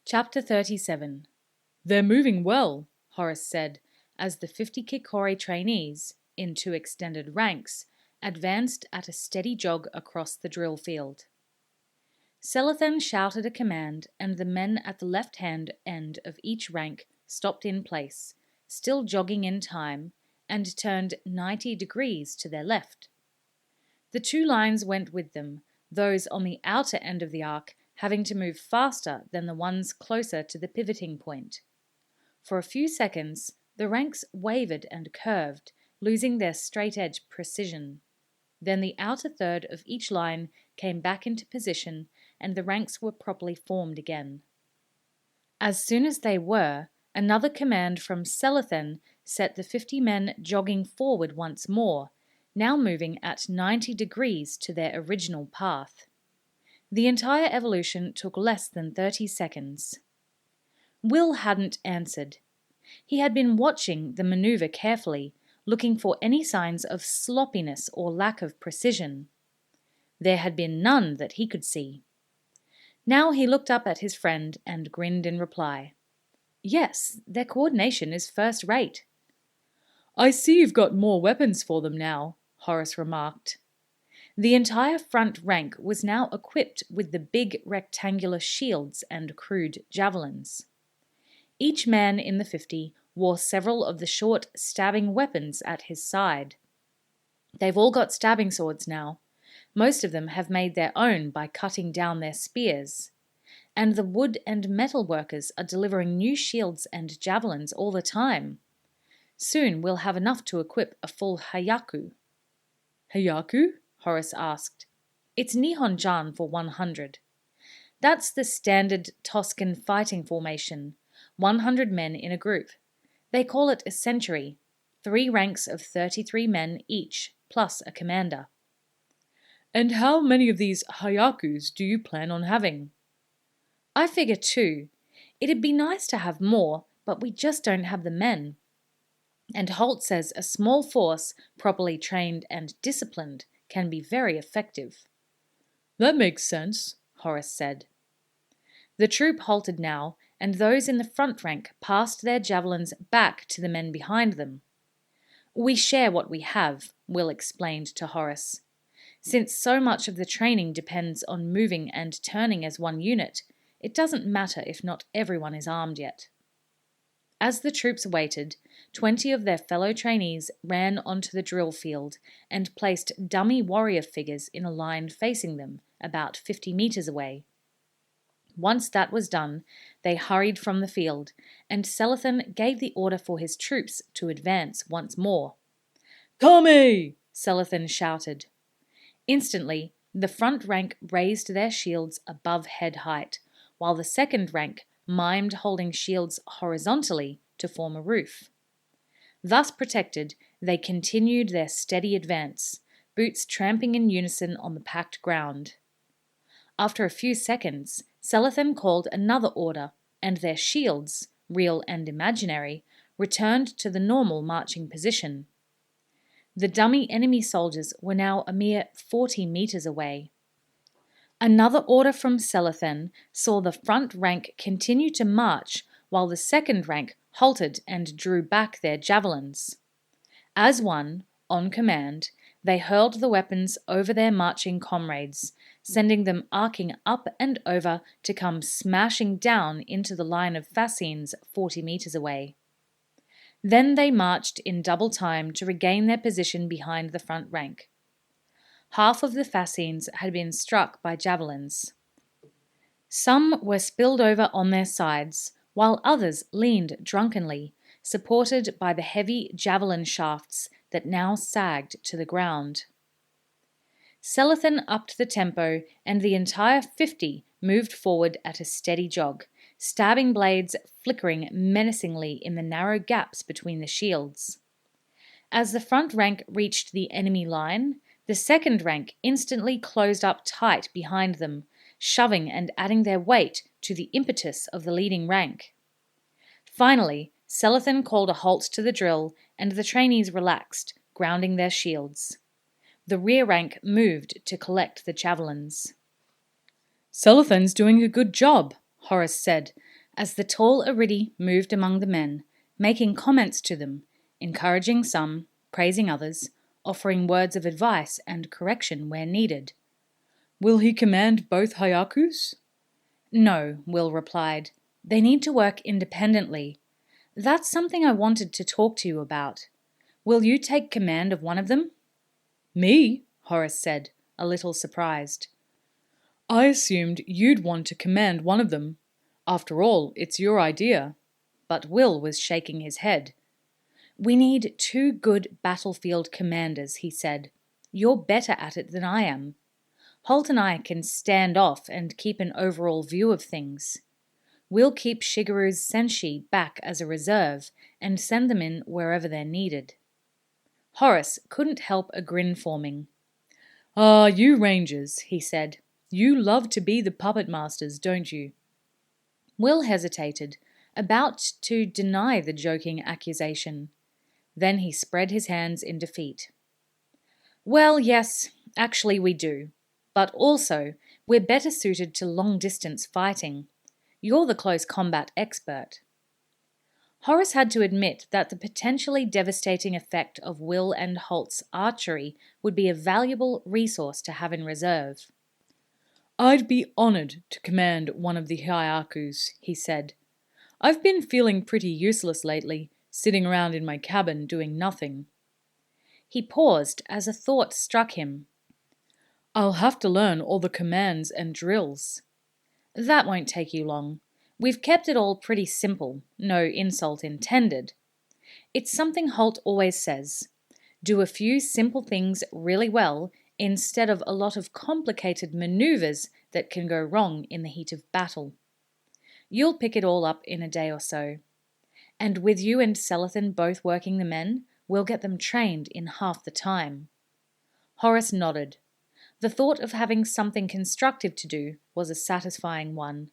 Chapter 37. "They're moving well," Horace said, as the 50 Kikori trainees, in 2 extended ranks, advanced at a steady jog across the drill field. Selethen shouted a command, and the men at the left-hand end of each rank stopped in place, still jogging in time, and turned 90 degrees to their left. The 2 lines went with them, those on the outer end of the arc having to move faster than the ones closer to the pivoting point. For a few seconds, the ranks wavered and curved, losing their straight-edge precision. Then the outer third of each line came back into position, and the ranks were properly formed again. As soon as they were, another command from Selethen set the 50 men jogging forward once more, now moving at 90 degrees to their original path. The entire evolution took less than 30 seconds. Will hadn't answered. He had been watching the maneuver carefully, looking for any signs of sloppiness or lack of precision. There had been none that he could see. Now he looked up at his friend and grinned in reply. "Yes, their coordination is first-rate." "I see you've got more weapons for them now," Horace remarked. The entire front rank was now equipped with the big rectangular shields and crude javelins. Each man in the 50 wore several of the short stabbing weapons at his side. They've all got stabbing swords now. Most of them have made their own by cutting down their spears. And the wood and metal workers are delivering new shields and javelins all the time. Soon we'll have enough to equip a full Hayaku. "Hayaku?" Horace asked. "It's Nihon-Ja for 100. That's the standard Toscan fighting formation, 100 men in a group. They call it a century, 3 ranks of 33 men each, plus a commander." "And how many of these Hayakus do you plan on having?" "I figure 2. It'd be nice to have more, but we just don't have the men. And Holt says a small force, properly trained and disciplined, can be very effective." "That makes sense," Horace said. The troop halted now, and those in the front rank passed their javelins back to the men behind them. "We share what we have," Will explained to Horace. "Since so much of the training depends on moving and turning as one unit, it doesn't matter if not everyone is armed yet." As the troops waited, 20 of their fellow trainees ran onto the drill field and placed dummy warrior figures in a line facing them, about 50 meters away. Once that was done, they hurried from the field, and Selethen gave the order for his troops to advance once more. "Kame!" Selethen shouted. Instantly, the front rank raised their shields above head height, while the second rank mimed holding shields horizontally to form a roof. Thus protected, they continued their steady advance, boots tramping in unison on the packed ground. After a few seconds, Selethen called another order, and their shields, real and imaginary, returned to the normal marching position. The dummy enemy soldiers were now a mere 40 meters away. Another order from Selethen saw the front rank continue to march while the second rank halted and drew back their javelins. As one, on command, they hurled the weapons over their marching comrades, sending them arcing up and over to come smashing down into the line of fascines 40 meters away. Then they marched in double time to regain their position behind the front rank. Half of the fascines had been struck by javelins. Some were spilled over on their sides, while others leaned drunkenly, supported by the heavy javelin shafts that now sagged to the ground. Selethen upped the tempo, and the entire 50 moved forward at a steady jog, stabbing blades flickering menacingly in the narrow gaps between the shields. As the front rank reached the enemy line, the second rank instantly closed up tight behind them, shoving and adding their weight to the impetus of the leading rank. Finally, Selethen called a halt to the drill, and the trainees relaxed, grounding their shields. The rear rank moved to collect the javelins. "Selethen's doing a good job," Horace said, As the tall Aridi moved among the men, making comments to them, encouraging some, praising others, offering words of advice and correction where needed. "Will he command both Hyakus?" "No," Will replied. "They need to work independently. That's something I wanted to talk to you about. Will you take command of one of them?" "Me?" Horace said, a little surprised. "I assumed you'd want to command one of them. After all, it's your idea." But Will was shaking his head. "We need 2 good battlefield commanders," he said. "You're better at it than I am. Holt and I can stand off and keep an overall view of things. We'll keep Shigeru's senshi back as a reserve and send them in wherever they're needed." Horace couldn't help a grin forming. "Ah, you Rangers," he said. "You love to be the puppet masters, don't you?" Will hesitated, about to deny the joking accusation. Then he spread his hands in defeat. "Well, yes, actually we do. But also, we're better suited to long-distance fighting. You're the close combat expert." Horace had to admit that the potentially devastating effect of Will and Holt's archery would be a valuable resource to have in reserve. "I'd be honored to command one of the Hyakus," he said. "I've been feeling pretty useless lately, sitting around in my cabin doing nothing." He paused as a thought struck him. "I'll have to learn all the commands and drills." "That won't take you long. We've kept it all pretty simple, no insult intended. It's something Holt always says. Do a few simple things really well instead of a lot of complicated maneuvers that can go wrong in the heat of battle. You'll pick it all up in a day or so. And with you and Selethan both working the men, we'll get them trained in half the time." Horace nodded. The thought of having something constructive to do was a satisfying one.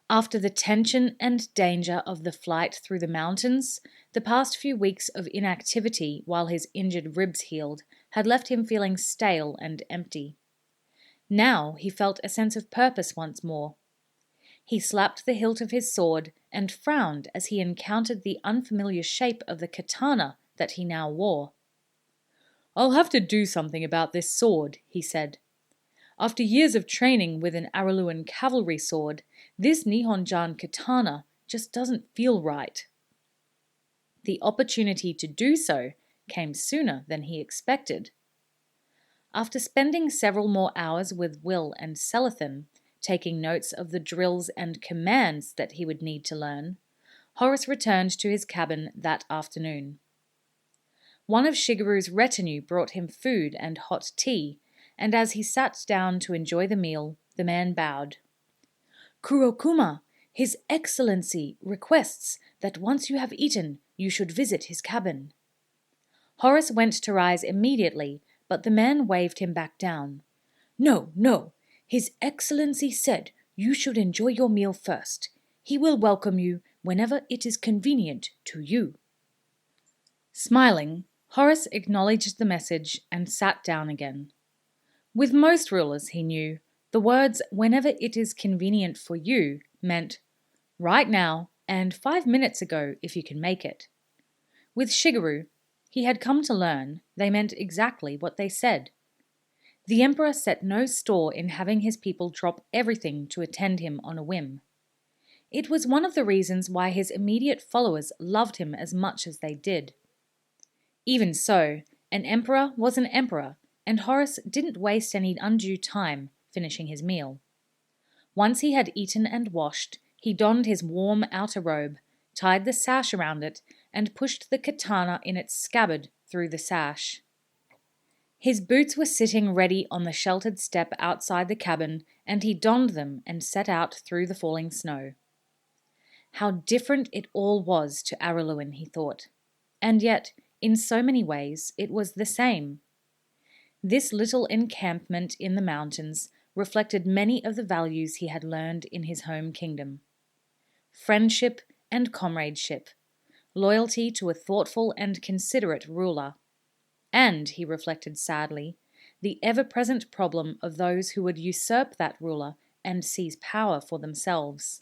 After the tension and danger of the flight through the mountains, the past few weeks of inactivity while his injured ribs healed had left him feeling stale and empty. Now he felt a sense of purpose once more. He slapped the hilt of his sword and frowned as he encountered the unfamiliar shape of the katana that he now wore. "I'll have to do something about this sword," he said. "After years of training with an Araluen cavalry sword, this Nihon-Ja katana just doesn't feel right." The opportunity to do so came sooner than he expected. After spending several more hours with Will and Selethan, taking notes of the drills and commands that he would need to learn, Horace returned to his cabin that afternoon. One of Shigeru's retinue brought him food and hot tea, and as he sat down to enjoy the meal, the man bowed. "Kurokuma, His Excellency requests that once you have eaten, you should visit his cabin." Horace went to rise immediately, but the man waved him back down. "No, no. His Excellency said you should enjoy your meal first. He will welcome you whenever it is convenient to you." Smiling, Horace acknowledged the message and sat down again. With most rulers, he knew, the words "whenever it is convenient for you" meant right now and 5 minutes ago if you can make it. With Shigeru, he had come to learn, they meant exactly what they said. The Emperor set no store in having his people drop everything to attend him on a whim. It was one of the reasons why his immediate followers loved him as much as they did. Even so, an emperor was an emperor, and Horace didn't waste any undue time finishing his meal. Once he had eaten and washed, he donned his warm outer robe, tied the sash around it, and pushed the katana in its scabbard through the sash. His boots were sitting ready on the sheltered step outside the cabin, and he donned them and set out through the falling snow. How different it all was to Araluen, he thought. And yet, in so many ways, it was the same. This little encampment in the mountains reflected many of the values he had learned in his home kingdom. Friendship and comradeship, loyalty to a thoughtful and considerate ruler, and, he reflected sadly, the ever-present problem of those who would usurp that ruler and seize power for themselves.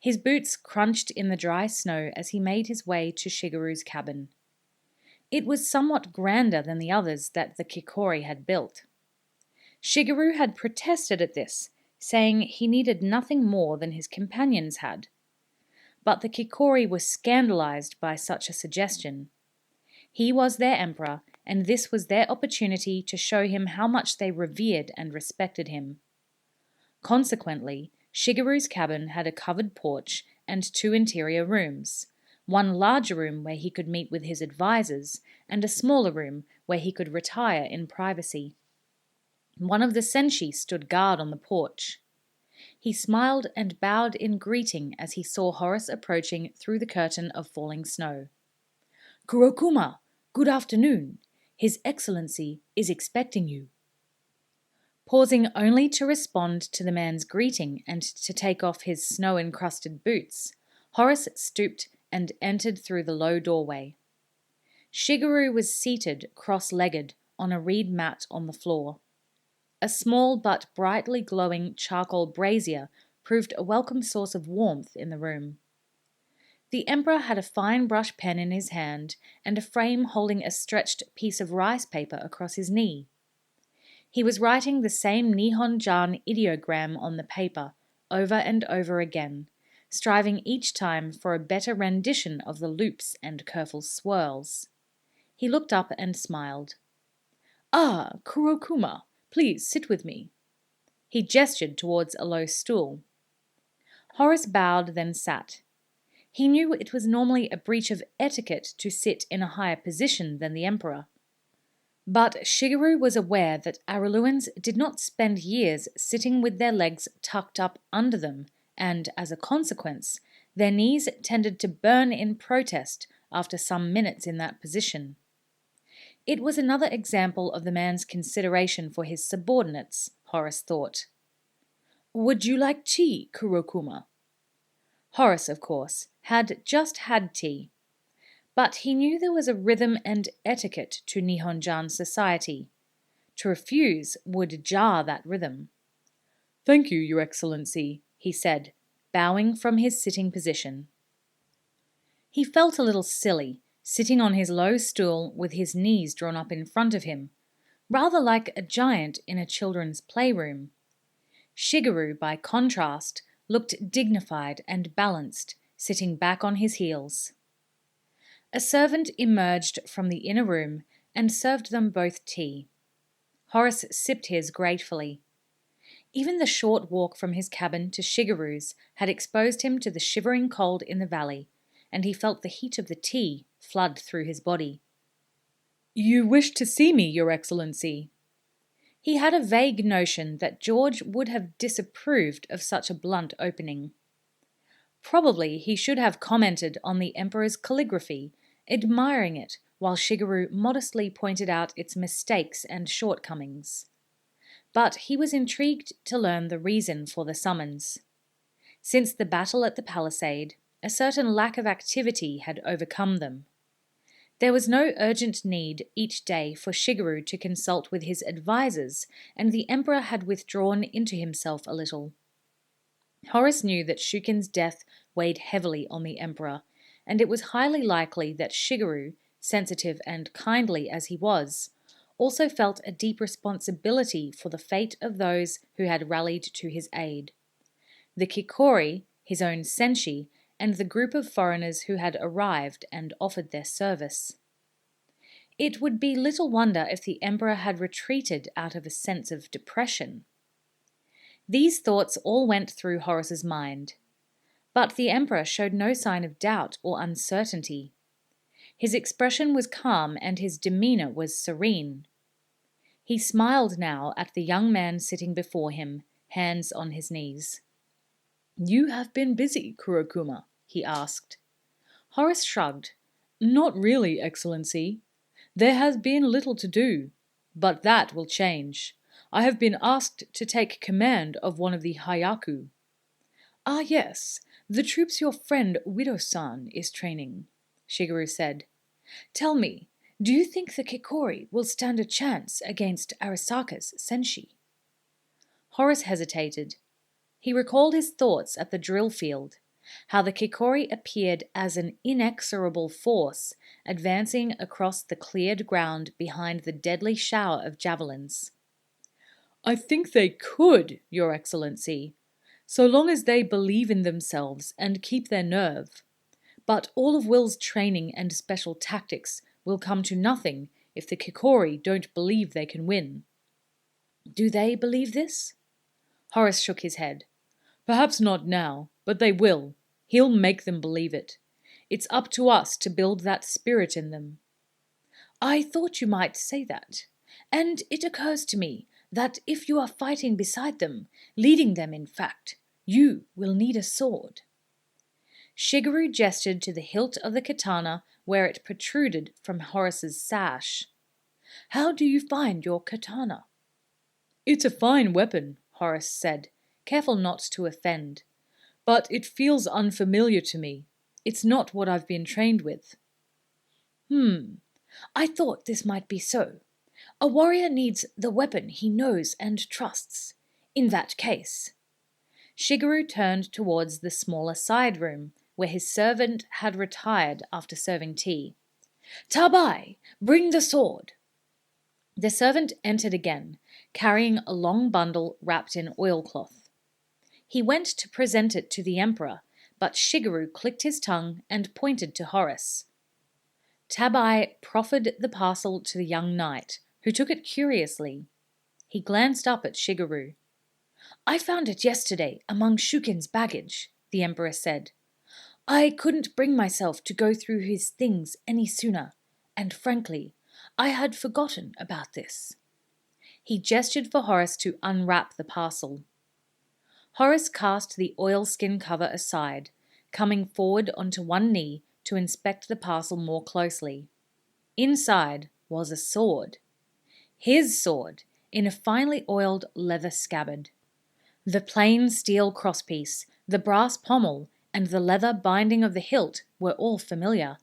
His boots crunched in the dry snow as he made his way to Shigeru's cabin. It was somewhat grander than the others that the Kikori had built. Shigeru had protested at this, saying he needed nothing more than his companions had. But the Kikori were scandalized by such a suggestion. He was their emperor, and this was their opportunity to show him how much they revered and respected him. Consequently, Shigeru's cabin had a covered porch and 2 interior rooms, one larger room where he could meet with his advisors, and a smaller room where he could retire in privacy. One of the senshi stood guard on the porch. He smiled and bowed in greeting as he saw Horace approaching through the curtain of falling snow. "Kurokuma, good afternoon. His Excellency is expecting you." Pausing only to respond to the man's greeting and to take off his snow-encrusted boots, Horace stooped and entered through the low doorway. Shigeru was seated cross-legged on a reed mat on the floor. A small but brightly glowing charcoal brazier proved a welcome source of warmth in the room. The Emperor had a fine brush pen in his hand and a frame holding a stretched piece of rice paper across his knee. He was writing the same Nihon-Ja ideogram on the paper, over and over again, striving each time for a better rendition of the loops and careful swirls. He looked up and smiled. "Ah, Kurokuma, please sit with me." He gestured towards a low stool. Horace bowed, then sat. He knew it was normally a breach of etiquette to sit in a higher position than the Emperor. But Shigeru was aware that Araluens did not spend years sitting with their legs tucked up under them, and, as a consequence, their knees tended to burn in protest after some minutes in that position. It was another example of the man's consideration for his subordinates, Horace thought. "Would you like tea, Kurokuma?" Horace, of course, had just had tea. But he knew there was a rhythm and etiquette to Nihon-Jan society. To refuse would jar that rhythm. "Thank you, Your Excellency," he said, bowing from his sitting position. He felt a little silly, sitting on his low stool with his knees drawn up in front of him, rather like a giant in a children's playroom. Shigeru, by contrast, looked dignified and balanced, sitting back on his heels. A servant emerged from the inner room and served them both tea. Horace sipped his gratefully. Even the short walk from his cabin to Shigeru's had exposed him to the shivering cold in the valley, and he felt the heat of the tea flood through his body. "You wish to see me, Your Excellency?" He had a vague notion that George would have disapproved of such a blunt opening. Probably he should have commented on the Emperor's calligraphy, admiring it while Shigeru modestly pointed out its mistakes and shortcomings. But he was intrigued to learn the reason for the summons. Since the battle at the palisade, a certain lack of activity had overcome them. There was no urgent need each day for Shigeru to consult with his advisors, and the Emperor had withdrawn into himself a little. Horace knew that Shuken's death weighed heavily on the Emperor, and it was highly likely that Shigeru, sensitive and kindly as he was, also felt a deep responsibility for the fate of those who had rallied to his aid. The Kikori, his own senshi, and the group of foreigners who had arrived and offered their service. It would be little wonder if the Emperor had retreated out of a sense of depression. These thoughts all went through Horace's mind. But the Emperor showed no sign of doubt or uncertainty. His expression was calm and his demeanor was serene. He smiled now at the young man sitting before him, hands on his knees. "You have been busy, Kurokuma?" he asked. Horace shrugged. "Not really, Excellency. There has been little to do, but that will change. I have been asked to take command of one of the Hyaku." "Ah, yes, the troops your friend Widow-san is training," Shigeru said. "Tell me, do you think the Kikori will stand a chance against Arasaka's senshi?" Horace hesitated. He recalled his thoughts at the drill field, how the Kikori appeared as an inexorable force, advancing across the cleared ground behind the deadly shower of javelins. "I think they could, Your Excellency, so long as they believe in themselves and keep their nerve. But all of Will's training and special tactics will come to nothing if the Kikori don't believe they can win." "Do they believe this?" Horace shook his head. "Perhaps not now, but they will. He'll make them believe it. It's up to us to build that spirit in them." "I thought you might say that. And it occurs to me that if you are fighting beside them, leading them in fact, you will need a sword." Shigeru gestured to the hilt of the katana where it protruded from Horace's sash. "How do you find your katana?" "It's a fine weapon," Horace said, careful not to offend. "But it feels unfamiliar to me. It's not what I've been trained with." I thought this might be so. A warrior needs the weapon he knows and trusts. In that case." Shigeru turned towards the smaller side room, where his servant had retired after serving tea. "Tabai, bring the sword." The servant entered again, carrying a long bundle wrapped in oilcloth. He went to present it to the Emperor, but Shigeru clicked his tongue and pointed to Horace. Tabai proffered the parcel to the young knight, who took it curiously. He glanced up at Shigeru. "I found it yesterday among Shuken's baggage," the Emperor said. "I couldn't bring myself to go through his things any sooner, and frankly, I had forgotten about this." He gestured for Horace to unwrap the parcel. Horace cast the oilskin cover aside, coming forward onto one knee to inspect the parcel more closely. Inside was a sword. His sword, in a finely oiled leather scabbard. The plain steel crosspiece, the brass pommel, and the leather binding of the hilt were all familiar.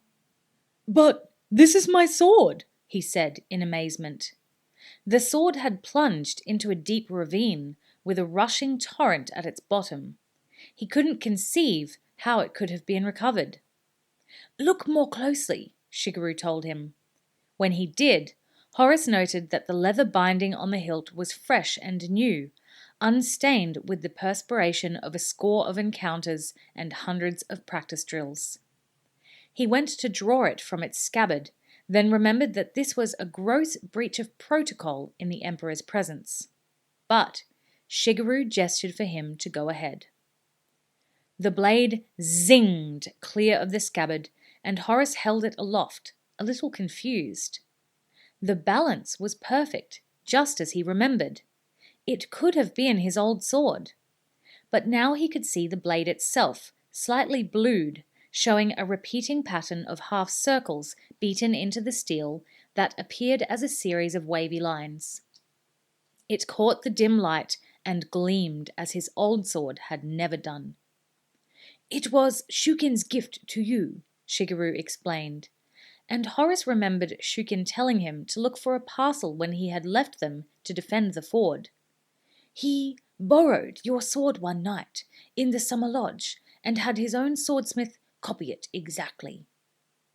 "But this is my sword," he said in amazement. The sword had plunged into a deep ravine, with a rushing torrent at its bottom. He couldn't conceive how it could have been recovered. "Look more closely," Shigeru told him. When he did, Horace noted that the leather binding on the hilt was fresh and new, unstained with the perspiration of a score of encounters and hundreds of practice drills. He went to draw it from its scabbard, then remembered that this was a gross breach of protocol in the Emperor's presence. But Shigeru gestured for him to go ahead. The blade zinged clear of the scabbard, and Horace held it aloft, a little confused. The balance was perfect, just as he remembered. It could have been his old sword. But now he could see the blade itself, slightly blued, showing a repeating pattern of half circles beaten into the steel that appeared as a series of wavy lines. It caught the dim light and gleamed as his old sword had never done. "It was Shuken's gift to you," Shigeru explained, and Horace remembered Shuken telling him to look for a parcel when he had left them to defend the ford. "He borrowed your sword one night in the summer lodge and had his own swordsmith copy it exactly."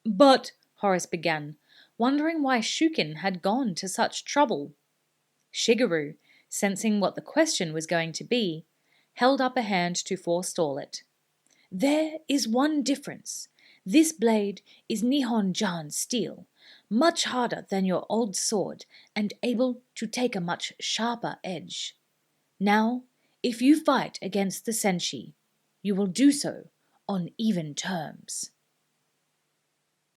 "But," Horace began, wondering why Shuken had gone to such trouble. Shigeru, sensing what the question was going to be, held up a hand to forestall it. "There is one difference. This blade is Nihon-Jan steel, much harder than your old sword and able to take a much sharper edge. Now, if you fight against the senshi, you will do so on even terms."